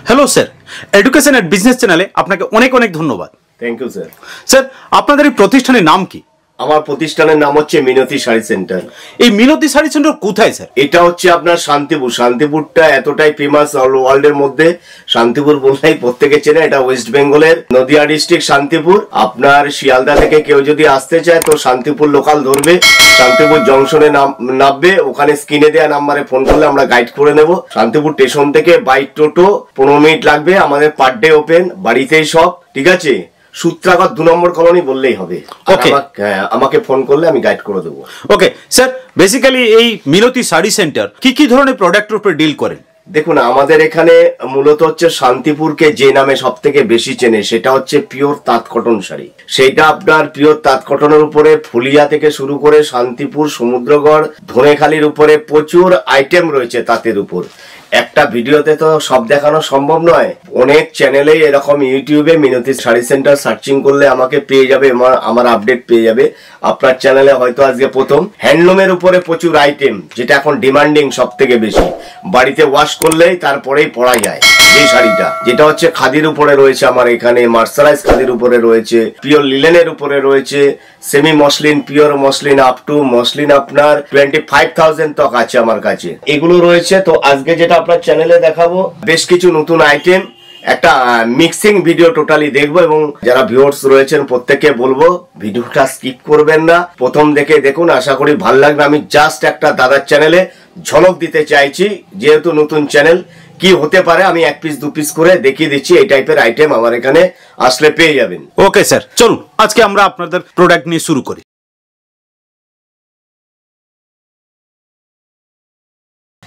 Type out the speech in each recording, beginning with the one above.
Hello sir, education and business চ্যানেলে আপনাকে অনেক অনেক ধন্যবাদ। Thank you sir. স্যার, আপনাদের এই প্রতিষ্ঠানের নাম কি? আমার প্রতিষ্ঠানের নাম হচ্ছে মিনতি শাড়ি সেন্টার। এই মিনতি শাড়ি সেন্টার কোথায় স্যার? এটা হচ্ছে আপনার শান্তিপুর। শান্তিপুরটা এতটাই ফেমাস ওয়ার্ল্ডের মধ্যে, শান্তিপুর বললেই প্রত্যেকে চেনে। এটা ওয়েস্ট বেঙ্গলের নদিয়া ডিস্ট্রিক্ট শান্তিপুর। আপনার শিয়ালদা থেকে কেউ যদি আসতে চায় তো শান্তিপুর লোকাল ধরবে, শান্তিপুর জংশনে নামবে, ওখানে স্ক্রিনে দেওয়া নাম্বারে ফোন করলে আমরা গাইড করে নেব। শান্তিপুর স্টেশন থেকে বাইক টোটো 15 মিনিট লাগবে। আমাদের পার ডে ওপেন, বাড়িতেই সব, ঠিক আছে। সূত্রাগর 2 নম্বর কলোনি বললেই হবে। আমাকে ফোন করলে আমি গাইড করে দেবো। ওকে স্যার, বেসিক্যালি এই মিনতি শাড়ি সেন্টার কি কি ধরনের প্রোডাক্টের উপর ডিল করেন? দেখুন, আমাদের এখানে মূলত হচ্ছে শান্তিপুরকে যে নামে সব থেকে বেশি চেনে সেটা হচ্ছে পিওর তাঁত কটন শাড়ি। সেইটা আপনার পিওর তাঁত কটনের উপরে ফুলিয়া থেকে শুরু করে শান্তিপুর, সমুদ্রগড়, ধনেখালির উপরে প্রচুর আইটেম রয়েছে তাঁতের উপর। একটা ভিডিওতে তো সব দেখানো সম্ভব নয়। অনেক চ্যানেলেই এরকম ইউটিউবে মিনতি শাড়ি সেন্টার সার্চিং করলে আমাকে পেয়ে যাবে, আমার আপডেট পেয়ে যাবে। আপনার চ্যানেলে হয়তো আজকে প্রথম। হ্যান্ডলুমের উপরে প্রচুর আইটেম, যেটা এখন ডিমান্ডিং সব থেকে বেশি। বাড়িতে ওয়াশ করলেই তারপরেই পরা যায় যে শাড়িটা, যেটা হচ্ছে খাদির উপরে রয়েছে আমার এখানে, মার্সারাইজ খাদির উপরে রয়েছে, পিওর লিলেনের উপরে রয়েছে, semi muslin, pure muslin, up to muslin আপনার 25,000 তক আছে আমার কাছে। এগুলো রয়েছে। তো আজকে যেটা আপনার চ্যানেলে দেখাবো বেশ কিছু নতুন আইটেম, একটা মিক্সিং ভিডিও টোটালি দেখবো, এবং যারা ভিউয়ার্স রয়েছেন প্রত্যেককে বলবো ভিডিওটা স্কিপ করবেন না, প্রথম দেখে দেখুন, আশা করি ভালো লাগবে। আমি জাস্ট একটা দাদার চ্যানেলে ঝলক দিতে চাইছি, যেহেতু নতুন চ্যানেল, কি হতে পারে আমি 1 পিস 2 পিস করে দেখিয়ে দিচ্ছি। এই টাইপের আইটেম আমার এখানে আসলে পেয়ে যাবেন। ওকে স্যার, চলুন আজকে আমরা আপনাদের প্রোডাক্ট নিয়ে শুরু করি।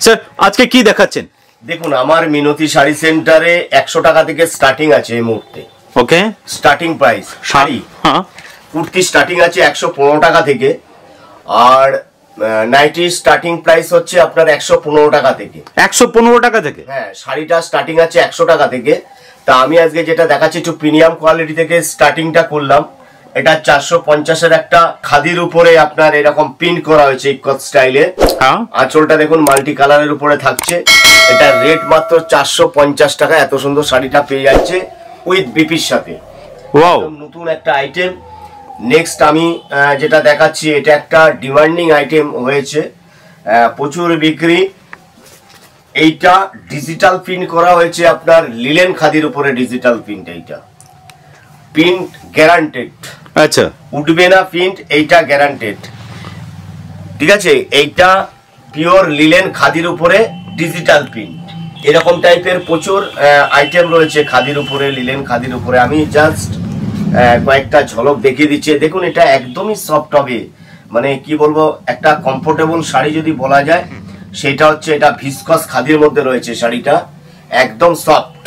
স্যার, আজকে কি দেখাচ্ছেন? দেখুন, আমার মিনতি শাড়ি সেন্টারে 100 টাকা থেকে স্টার্টিং আছে এই মুহূর্তে। Okay, starting price sari, kurti starting আছে 115 টাকা থেকে, আর নাইটি স্টার্টিং প্রাইস হচ্ছে আপনার 115 টাকা থেকে। 115 টাকা থেকে? হ্যাঁ, শাড়িটা স্টার্টিং আছে 100 টাকা থেকে। তা আমি আজকে যেটা দেখাচ্ছি একটু প্রিমিয়াম কোয়ালিটি থেকে স্টার্টিংটা করলাম। এটা 450-এর একটা খাদির উপরে আপনার এরকম প্রিন্ট করা হয়েছে ইকত স্টাইলে। আঁচলটা দেখুন মাল্টি কালারের উপরে থাকছে। এটা রেট মাত্র 450 টাকা। এত সুন্দর শাড়িটা পেয়ে যাচ্ছে উইথ বিপির সাথে। ওয়াও, নতুন একটা আইটেম। নেক্সট আমি যেটা দেখাচ্ছি, এটা একটা ডিমান্ডিং আইটেম হয়েছে, প্রচুর বিক্রি। এইটা ডিজিটাল প্রিন্ট করা হয়েছে আপনার লিলেন খাদির উপরে ডিজিটাল প্রিন্ট। এইটা প্রিন্ট গ্যারান্টেড, আচ্ছা, উঠবে না প্রিন্ট, এইটা গ্যারান্টেড, ঠিক আছে। এইটা পিওর লিলেন খাদির উপরে ডিজিটাল প্রিন্ট। এরকম টাইপের প্রচুর আইটেম রয়েছে খাদির উপরে, লিলেন খাদির উপরে। আমি জাস্ট কয়েকটা ঝলক দেখিয়ে দিচ্ছি। দেখুন, এটা একদমই সফট হবে, মানে কি বলবো, একটা কমফোর্টেবল শাড়ি যদি বলা যায় সেটা হচ্ছে, এটা ভিসকস খাদির মধ্যে রয়েছে শাড়িটা, একদম সফট,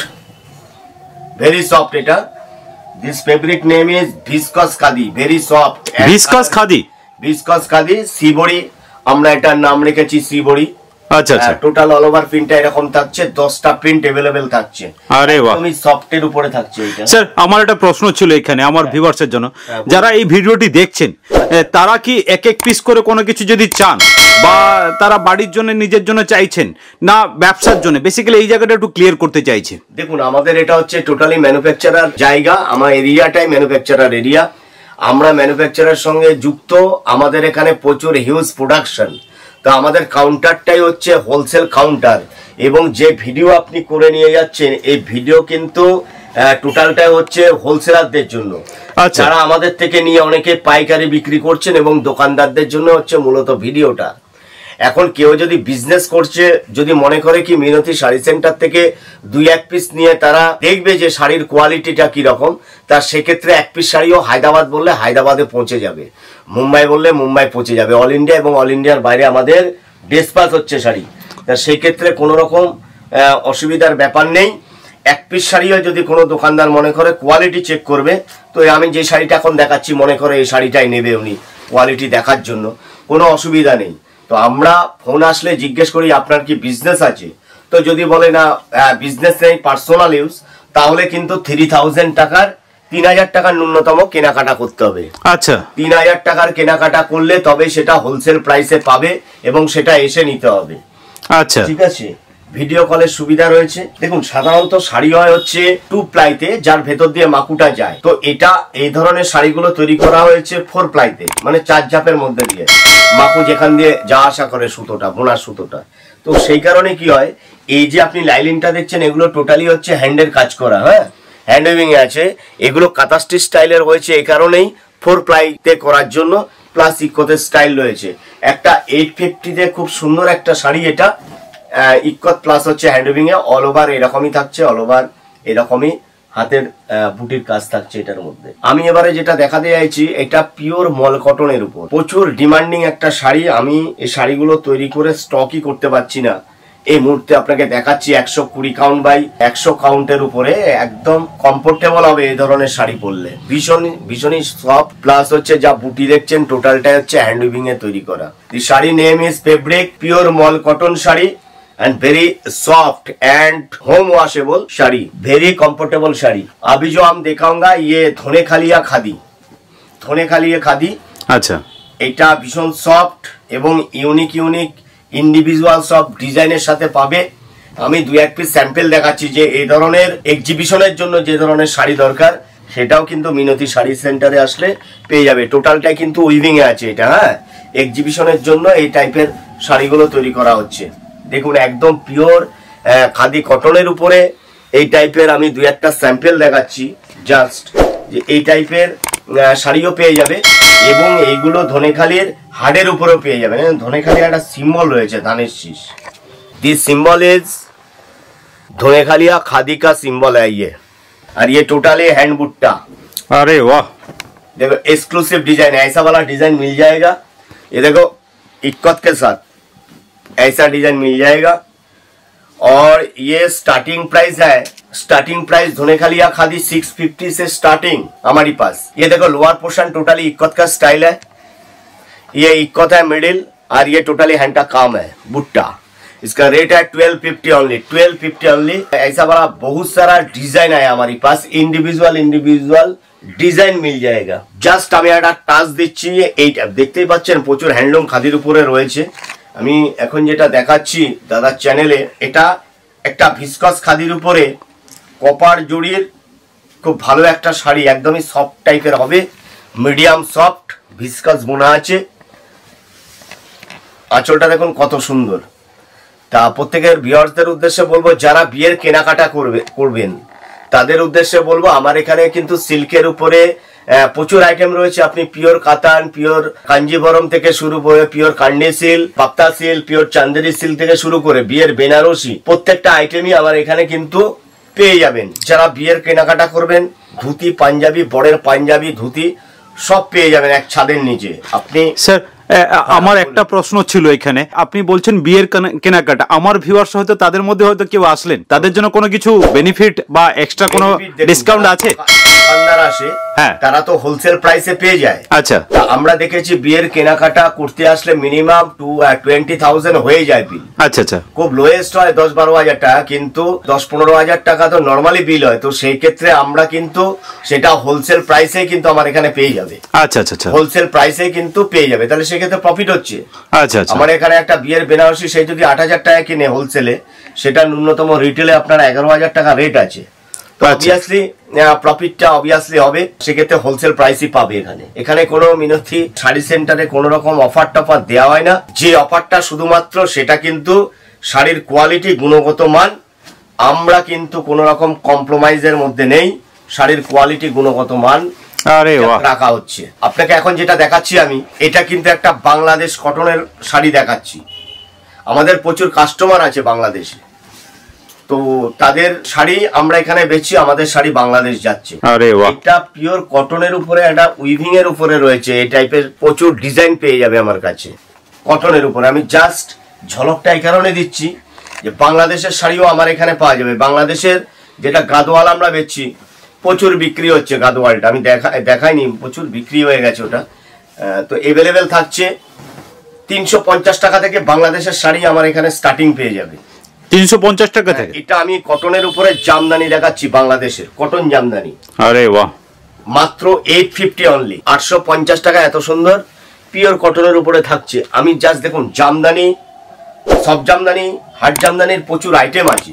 ভেরি সফট। এটা this fabric name is viscose khadi, very soft. Viscose khadi, viscose khadi শ্রীবড়ি, আমরা এটার নাম রেখেছি শ্রীবড়ি। আচ্ছা আচ্ছা, টোটাল অল ওভার প্রিন্টটা এরকম থাকছে, 10টা প্রিন্ট अवेलेबल থাকছে। আরে বাহ, একদমই সফটের উপরে থাকছে এটা। স্যার, আমার একটা প্রশ্ন ছিল এখানে আমার ভিউয়ার্সের জন্য, যারা এই ভিডিওটি দেখছেন তারা কি এক এক পিস করে কোনো কিছু যদি চান, বা তারা বাড়ির জন্য নিজের জন্য চাইছেন না ব্যবসার জন্য, বেসিক্যালি এই জায়গাটা একটু ক্লিয়ার করতে চাইছে। দেখুন, আমাদের এটা হচ্ছে টোটালি ম্যানুফ্যাকচারার জায়গা। আমার এরিয়াটাই ম্যানুফ্যাকচারার এরিয়া। আমরা ম্যানুফ্যাকচারার সঙ্গে যুক্ত। আমাদের এখানে প্রচুর হিউজ প্রোডাকশন। তো আমাদের কাউন্টারটাই হচ্ছে হোলসেল কাউন্টার, এবং যে ভিডিও আপনি করে নিয়ে যাচ্ছেন এই ভিডিও কিন্তু টোটালটাই হচ্ছে হোলসেলারদের জন্য, যারা আমাদের থেকে নিয়ে অনেকে পাইকারি বিক্রি করছেন, এবং দোকানদারদের জন্য হচ্ছে মূলত ভিডিওটা। এখন কেউ যদি বিজনেস করছে, যদি মনে করে কি মিনতি শাড়ি সেন্টার থেকে 2-1 পিস নিয়ে তারা দেখবে যে শাড়ির কোয়ালিটিটা কিরকম, তার সেক্ষেত্রে 1 পিস শাড়িও হায়দ্রাবাদ বললে হায়দ্রাবাদে পৌঁছে যাবে, মুম্বাই বললে মুম্বাই পৌঁছে যাবে। অল ইন্ডিয়া এবং অল ইন্ডিয়ার বাইরে আমাদের ডিসপ্যাচ হচ্ছে শাড়ি। তা সেই ক্ষেত্রে কোনো রকম অসুবিধার ব্যাপার নেই। 1 পিস শাড়িও যদি কোনো দোকানদার মনে করে কোয়ালিটি চেক করবে, তো আমি যে শাড়িটা এখন দেখাচ্ছি মনে করে এই শাড়িটাই নেবে উনি কোয়ালিটি দেখার জন্য, কোনো অসুবিধা নেই। তো আমরা ফোন আসলে জিজ্ঞেস করি আপনার কি বিজনেস আছে, তো যদি বলে না বিজনেস নেই, পার্সোনাল ইউজ, তাহলে কিন্তু 3000 টাকার 3000 টাকার ন্যূনতম কেনাকাটা করতে হবে। আচ্ছা, 3000 টাকার কেনাকাটা করলে তবে সেটা হোলসেল প্রাইসে পাবে, এবং সেটা এসে নিতে হবে। আচ্ছা, ঠিক আছে। ভিডিও কলের সুবিধা রয়েছে। দেখুন সাধারণত শাড়ি হয় হচ্ছে 2 প্লাইতে, যার ভেতর দিয়ে মাকুটা যায়। তো এটা এই ধরনের শাড়িগুলো তৈরি করা হয়েছে 4 প্লাইতে, মানে 4 ঝাপের মধ্যে দিয়ে মাকু যেখান দিয়ে যা আসা করে সুতোটা, বোনার সুতোটা। তো সেই কারণে কি হয়, এই যে আপনি লাইলিনটা দেখছেন এগুলো টোটালি হচ্ছে হ্যান্ডের কাজ করা, হ্যাঁ হ্যান্ড উইভিং এ আছে। এগুলো কাঁথা স্টিচ স্টাইলের হয়েছে এই কারণেই 4 প্লাইতে করার জন্য, প্লাস ইকোতে স্টাইল রয়েছে। একটা 850-তে খুব সুন্দর একটা শাড়ি এটা, ইকত প্লাস হচ্ছে হ্যান্ড উইভিং এ, অল ওভার এরকমই থাকছে, অল ওভার এরকমই হাতের বুটির কাজ থাকছে এটার মধ্যে। আমি এবারে যেটা দেখাতে চাইছি, এটা পিওর মল কটনের উপর প্রচুর ডিমান্ডিং একটা শাড়ি। আমি এই শাড়িগুলো তৈরি করে স্টকই করতে পারছি না এই মুহূর্তে। আপনাকে দেখাচ্ছি 120 কাউন্ট বাই 100 কাউন্টের উপরে, একদম কমফোর্টেবল হবে এই ধরনের শাড়ি পরলে। ভীষণই সফট, প্লাস হচ্ছে যা বুটি দেখছেন টোটালটাই হচ্ছে হ্যান্ড উইভিং এ তৈরি করা। The sari name is fabric pure mul cotton sari and very soft and home washable sari, very comfortable sari. अभी जो हम दिखाऊंगा ये धोनेखालिया खादी, धोनेखालिया खादी। আচ্ছা, এটা ভীষণ সফট এবং ইউনিক ইন্ডিভিজুয়াল সব ডিজাইনের সাথে পাবে। আমি 2-1 পিস স্যাম্পল দেখাচ্ছি যে এই ধরনের এক্সিবিশনের জন্য যে ধরনের শাড়ি দরকার সেটাও কিন্তু মিনতি শাড়ি সেন্টারে আসলে পেয়ে যাবে। টোটালটাই কিন্তু উইভিং এ আছে এটা, হ্যাঁ এক্সিবিশনের জন্য এই টাইপের শাড়িগুলো তৈরি করা হচ্ছে। দেখুন একদম পিওর খাদি কটনের উপরে এই টাইপের আমি 2-1টা স্যাম্পল দেখাচ্ছি জাস্ট, যে এই টাইপের শাড়িও পেয়ে যাবে। এবং এইগুলো ধনেখালির হাড়ের উপরেও পেয়ে যাবে। ধনেখালির একটা সিম্বল রয়েছে ধানের শীষ, दिस सिंबल इज धोनेखालिया खादी का सिंबल है ये, और ये टोटली हैंड बुट्टा। अरे वाह, देखो एक्सक्लूसिव डिजाइन, ऐसा वाला डिजाइन मिल जाएगा। ये देखो इक्कत के साथ ऐसा डिजाइन मिल जाएगा। और ये स्टार्टिंग प्राइस है, स्टार्टिंग प्राइस धोनेखालिया खादी 650 से स्टार्टिंग हमारी पास। ये देखो लोअर पोर्शन टोटली इक्कत का स्टाइल है, ये इक्कत है मिडिल, और ये टोटली हैंड का काम है बुट्टा। इसका रेट है 1250 ओनली, 1250 ओनली। ऐसा वाला बहुत सारा डिजाइन है हमारी पास, इंडिविजुअल ডিজাইন মিল জায়গা। জাস্ট আমি একটা টাচ দিচ্ছি, এইটা দেখতেই পাচ্ছেন প্রচুর হ্যান্ডলুম খাদির উপরে রয়েছে। আমি এখন যেটা দেখাচ্ছি দাদার চ্যানেলে, এটা একটা ভিসকস খাদির উপরে কপার জড়ির খুব ভালো একটা শাড়ি, একদমই সফট টাইপের হবে, মিডিয়াম সফট ভিসকস বোনা আছে। আঁচলটা দেখুন কত সুন্দর। তা প্রত্যেকের ভিউয়ার্সদের উদ্দেশ্যে বলবো, যারা বিয়ের কেনাকাটা করবেন তাদের উদ্দেশ্যে বলবো, আমার এখানে কিন্তু সিল্কের উপরে প্রচুর আইটেম রয়েছে। আপনি পিওর কাতান, পিওর কাঞ্জিভরম থেকে শুরু করে পিওর কান্ডি সিল্ক, পাপ্তা সিল্ক, পিওর চান্দেরি সিল্ক থেকে শুরু করে বিয়ের বেনারসি প্রত্যেকটা আইটেমই আমার এখানে কিন্তু পেয়ে যাবেন। যারা বিয়ের কেনাকাটা করবেন, ধুতি পাঞ্জাবি, বড়ের পাঞ্জাবি ধুতি সব পেয়ে যাবেন এক ছাদের নিচে। আপনি স্যার আমার একটা প্রশ্ন ছিল এখানে, আপনি বলছেন বিয়ের কেনাকাটা, আমার ভিউয়ার্স হয়তো তাদের মধ্যে হয়তো কেউ আসলেন, তাদের জন্য কোনো কিছু বেনিফিট বা এক্সট্রা কোনো ডিসকাউন্ট আছে? আসে, হ্যাঁ তারা তো হোলসেল প্রাইসে পেয়ে যায়। আচ্ছা, আমরা দেখেছি বিয়ের কেনাকাটা করতে আসলে মিনিমাম 20,000 হয়ে যায় বিল। আচ্ছা আচ্ছা, খুব লোয়েস্ট হয় 10-12 হাজার টাকা, কিন্তু 10-15 হাজার টাকা তো নর্মালি বিল হয়। তো সেই ক্ষেত্রে আমরা কিন্তু সেটা হোলসেল প্রাইসে কিন্তু আমার এখানে পেয়ে যাবে। আচ্ছা আচ্ছা, হোলসেল প্রাইসে কিন্তু পেয়ে যাবে, তাহলে সেক্ষেত্রে প্রফিট হচ্ছে। আচ্ছা আচ্ছা, আমার এখানে একটা বিয়ের বেনারসি সেই যদি 8,000 টাকা কিনে হোলসেলে, সেটা ন্যূনতম রিটেলে আপনার 11,000 টাকা রেট আছে। তো অবভিয়াসলি প্রফিটটা অবভিয়াসলি হবে, সেক্ষেত্রে হোলসেল প্রাইসই পাবে। এখানে কোনো মিনতি শাড়ি সেন্টারে কোনো রকম অফার টফার দেওয়া হয় না। যে অফারটা শুধুমাত্র সেটা কিন্তু শাড়ির কোয়ালিটি, গুণগত মান। আমরা কিন্তু কোনো রকম কম্প্রোমাইজের মধ্যে নেই, শাড়ির কোয়ালিটি গুণগত মান রাখা হচ্ছে। আপনাকে এখন যেটা দেখাচ্ছি আমি, এটা কিন্তু একটা বাংলাদেশ কটনের শাড়ি দেখাচ্ছি। আমাদের প্রচুর কাস্টমার আছে বাংলাদেশে, তো তাদের শাড়ি আমরা এখানে বেচি, আমাদের শাড়ি বাংলাদেশ যাচ্ছে। এটা পিওর কটনের উপরে, একটা উইভিং এর উপরে রয়েছে, এই টাইপের প্রচুর ডিজাইন পেয়ে যাবে আমার কাছে কটনের উপরে। আমি জাস্ট ঝলকটা এই কারণে দিচ্ছি যে বাংলাদেশের শাড়িও আমার এখানে পাওয়া যাবে। বাংলাদেশের যেটা গাদোয়াল আমরা বেচছি, প্রচুর বিক্রি হচ্ছে গাদোয়ালটা, আমি দেখাইনি, প্রচুর বিক্রি হয়ে গেছে ওটা। তো এভেলেবেল থাকছে 350 টাকা থেকে বাংলাদেশের শাড়ি আমার এখানে স্টার্টিং পেয়ে যাবে। 350 টাকা থেকে? এটা আমি কটনের উপরে জামদানি দেখাচ্ছি, বাংলাদেশের কটন জামদানি। আরে বাহ, মাত্র 850 অনলি, 850 টাকা। এত সুন্দর পিওর কটনের উপরে থাকছে। আমি জাস্ট দেখুন জামদানি সফট জামদানি, হার্ড জামদানির প্রচুর আইটেম আছে।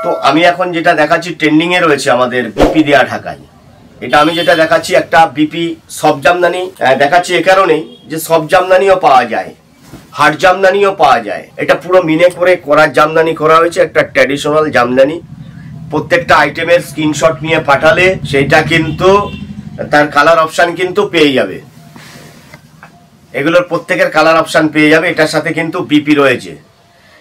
তো আমি এখন যেটা দেখাচ্ছি ট্রেন্ডিং এ রয়েছে আমাদের বিপি দেয়া ঢাকায়। এটা আমি যেটা দেখাচ্ছি একটা বিপি সফট জামদানি দেখাচ্ছি এ কারণেই যে সফট জামদানিও পাওয়া যায়, হার্ড জামদানিও পাওয়া যায়। এটা পুরো মিনে করে করার জামদানি করা হয়েছে, একটা ট্র্যাডিশনাল জামদানি। প্রত্যেকটা আইটেমের স্ক্রিনশট নিয়ে পাঠালে সেটা কিন্তু তার কালার অপশন কিন্তু পেয়ে যাবে। এগুলোর প্রত্যেকের কালার অপশন পেয়ে যাবে। এটার সাথে কিন্তু বিপি রয়েছে,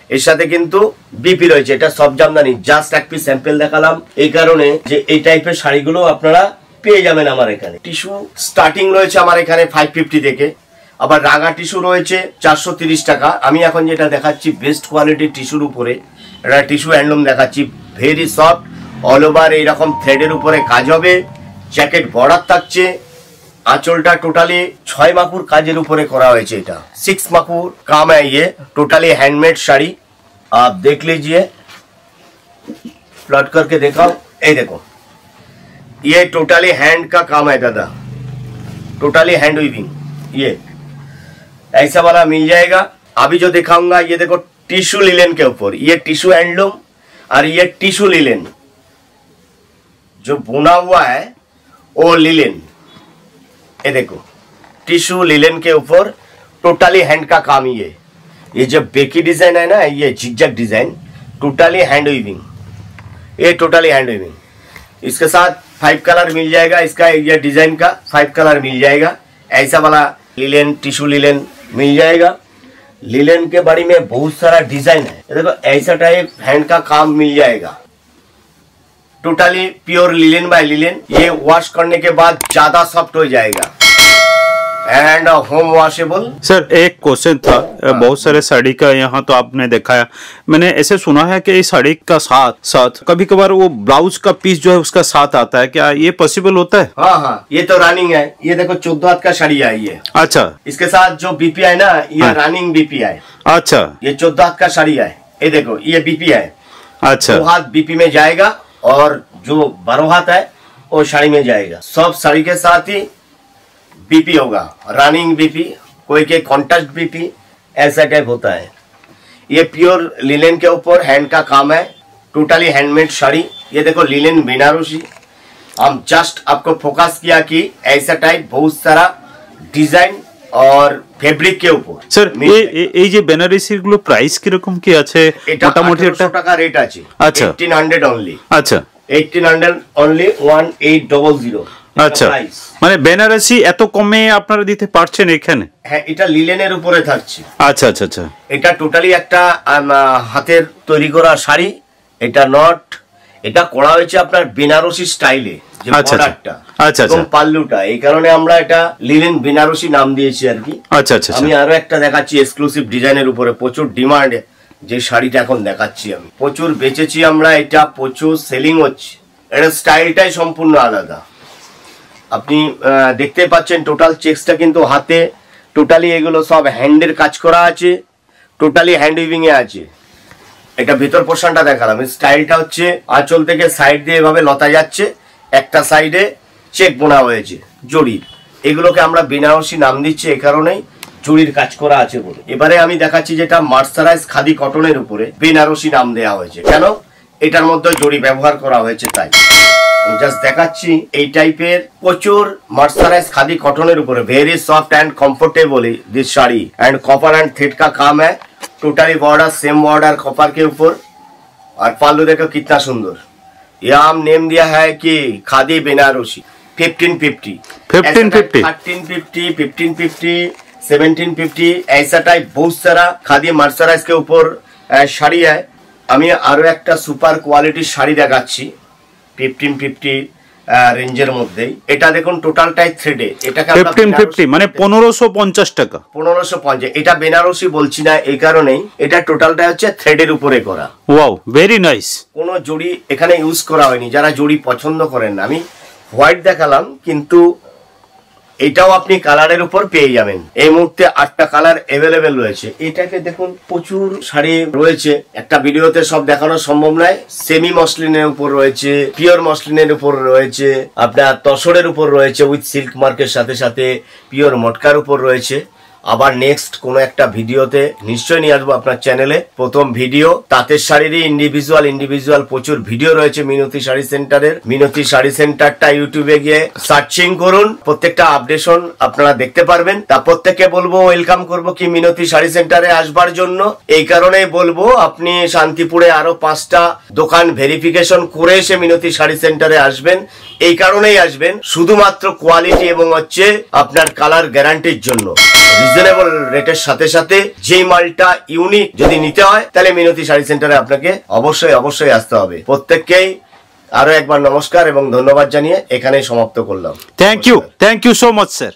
এর সাথে কিন্তু বিপি রয়েছে। এটা সব জামদানি, জাস্ট এক পিস স্যাম্পল দেখালাম এই কারণে যে এই টাইপের শাড়িগুলো আপনারা পেয়ে যাবেন আমার এখানে। টিস্যু স্টার্টিং রয়েছে আমার এখানে 550 থেকে, আবার রাঙা টিস্যু রয়েছে 430 টাকা। আমি এখন যেটা দেখাচ্ছি বেস্ট কোয়ালিটির টিস্যুর উপরে, এটা টিস্যু হ্যান্ডলুম দেখাচ্ছি, ভেরি সফট, অল ওভার এইরকম থ্রেডের উপরে কাজ হবে, জ্যাকেট বর্ডার থাকছে, आंचलटा टोटाली 6 माकुर काजेर ऊपर करा हुआ है। এটা 6 माकुर काम है। ये टोटली हैंडमेड साड़ी आप देख लीजिए, फ्लट करके दिखाओ। ये देखो ये टोटली हैंड का काम है दादा, टोटली हैंड वीविंग। ये ऐसा वाला मिल जाएगा। अभी जो दिखाऊंगा ये देखो टिश्यू लिलेन के ऊपर, ये टिश्यू हैंडलूम और ये टिश्यू लिलेन जो बुना हुआ है वो लिलेन। ये देखो टिश्यू लिलेन के ऊपर टोटली हैंड का काम। ये जो बेकी डिजाइन है ना, ये zigzag design, totally hand weaving, ये टोटली हैंड वीविंग। इसके साथ 5 कलर मिल जाएगा, इसका ये डिजाइन का 5 कलर मिल जाएगा। ऐसा वाला लिलेन टिश्यू लिलेन मिल जाएगा। लिलेन के बारे में बहुत सारा डिजाइन है। देखो ऐसा टाइप हैंड का काम मिल जाएगा, totally pure linen by linen. ये वॉश करने के बाद ज्यादा सॉफ्ट हो जाएगा एंड होम वॉशेबल। सर एक क्वेश्चन था, बहुत सारे साड़ी का यहाँ तो आपने दिखाया, मैंने ऐसे सुना है कि इस साड़ी का साथ कभी कभार वो ब्लाउज का पीस जो है उसका साथ आता है, क्या ये पॉसिबल होता है? हाँ हाँ, ये तो रनिंग है। ये देखो 14 हाथ का साड़ी है ये। अच्छा, इसके साथ जो बीपी है ना, ये रनिंग बीपी है। अच्छा, ये 14 हाथ का साड़ी है। ये देखो ये बीपी है। अच्छा, 2 हाथ बीपी में जाएगा और जो 12 हाथ है वो साड़ी में जाएगा। सब साड़ी के साथ ही बीपी होगा, रनिंग बीपी, कोई के कॉन्ट्रास्ट बीपी, ऐसा टाइप होता है। ये प्योर लिलेन के ऊपर हैंड का काम है, टोटली हैंडमेड साड़ी। ये देखो लिलेन बनारसी। हम जस्ट आपको फोकस किया कि ऐसा टाइप बहुत सारा डिजाइन और फैब्रिक के ऊपर। सर এই যে বেনারসি গুলো প্রাইস কি রকম কি আছে? মোটামুটি 1800 টাকা রেট আছে। আচ্ছা, 1800 অনলি। আচ্ছা, 1800 অনলি 1800। আচ্ছা, মানে বেনারসি এত কমে আপনারা দিতে পারছেন এখানে? হ্যাঁ, এটা লিলেনের উপরে থাকছে। আচ্ছা আচ্ছা আচ্ছা, এটা টোটালি একটা হাতের তৈরি করা শাড়ি। এটা নট, এটা করা হয়েছে আপনার বেনারসি স্টাইলে, যে বর্ডারটা এবং পাল্লুটা, এই কারণে আমরা এটা লিলেন বেনারসি নাম দিয়েছি আর কি। আচ্ছা আচ্ছা, আমি আরো একটা দেখাচ্ছি এক্সক্লুসিভ ডিজাইনের উপরে, প্রচুর ডিমান্ড যে শাড়িটা এখন দেখাচ্ছি আমি। প্রচুর বেচেছি আমরা, এটা প্রচুর সেলিং হচ্ছে। এটা স্টাইলটাই সম্পূর্ণ আলাদা। আপনি দেখতে পাচ্ছেন টোটাল চেক্সটা কিন্তু হাতে, টোটালি এগুলো সব হ্যান্ডের কাজ করা আছে, টোটালি হ্যান্ড উইভিং এ আছে। এটা ভেতর পোর্শনটা দেখালাম। স্টাইলটা হচ্ছে আঁচল থেকে সাইড দিয়ে এভাবে লতা যাচ্ছে, একটা সাইডে চেক বোনা হয়েছে জড়ির। এগুলোকে আমরা বেনারসি নাম দিচ্ছি এই কারণেই, জড়ির কাজ করা আছে বলে। এবারে আমি দেখাচ্ছি যেটা মার্সারাইজ খাদি কটনের উপরে বেনারসি নাম দেওয়া হয়েছে। কেন? এটার মধ্যে জড়ি ব্যবহার করা হয়েছে তাই। জাস্ট দেখাচ্ছি এই টাইপের প্রচুর মার্সারাইজ খাदी कॉटन ऊपर, very soft and comfortable this sari and copper and thread का काम है। Totally border same border copper के ऊपर, और पाल्लू देखो कितना सुंदर। यह हम नेम दिया है कि खादी बेनारसी 1550, 1350, 1550, 1750, ऐसा टाइप बहुत सारा खादी मार्साराइज के ऊपर শাড়ি है। আমি আরো একটা সুপার কোয়ালিটির শাড়ি দেখাচ্ছি 1550 রেঞ্জের মধ্যে। এটা দেখুন টোটালটাই থ্রেডে। এটাকে আমরা 1550 মানে 1550 টাকা, 1550। এটা বেনারসি বলছি না এই কারণেই, এটা টোটালটা হচ্ছে থ্রেডের উপরে করা। Wow, very nice. কোনো জড়ি এখানে ইউজ করা হয়নি। যারা জড়ি পছন্দ করেন না, আমি হোয়াইট দেখালাম, কিন্তু এটাও আপনি কালারের উপর পেয়ে যাবেন। এই মুহূর্তে 8টা কালার अवेलेबल রয়েছে। এই টাইপের দেখুন প্রচুর শাড়ি রয়েছে, একটা ভিডিওতে সব দেখানো সম্ভব নয়। সেমি মসলিনের উপর রয়েছে, পিওর মসলিনের উপর রয়েছে, আপনার তসরের উপর রয়েছে উইথ সিল্ক মার্কের সাথে সাথে পিওর মটকার উপর রয়েছে। আবার নেক্সট কোন একটা ভিডিওতে নিশ্চয়ই নিয়ে আসবো আপনার চ্যানেলে। প্রথম ভিডিও তাঁতের শাড়িরই ইন্ডিভিজুয়াল প্রচুর ভিডিও রয়েছে মিনতি শাড়ি সেন্টারের। মিনতি শাড়ি সেন্টারটা ইউটিউবে গিয়ে সার্চিং করুন, প্রত্যেকটা আপডেশন আপনারা দেখতে পারবেন। তা প্রত্যেককে বলবো ওয়েলকাম করবো কি মিনতি শাড়ি সেন্টারে আসবার জন্য। এই কারণেই বলবো আপনি শান্তিপুরে আরো 5টা দোকান ভেরিফিকেশন করে এসে মিনতি শাড়ি সেন্টারে আসবেন। এই কারণেই আসবেন শুধুমাত্র কোয়ালিটি এবং হচ্ছে আপনার কালার গ্যারান্টির জন্য। রিজনেবল রেটের সাথে সাথে যেই মালটা ইউনিক যদি নিতে হয় তাহলে মিনতি শাড়ি সেন্টারে আপনাকে অবশ্যই আসতে হবে। প্রত্যেককেই আরো একবার নমস্কার এবং ধন্যবাদ জানিয়ে এখানেই সমাপ্ত করলাম। Thank you so much sir.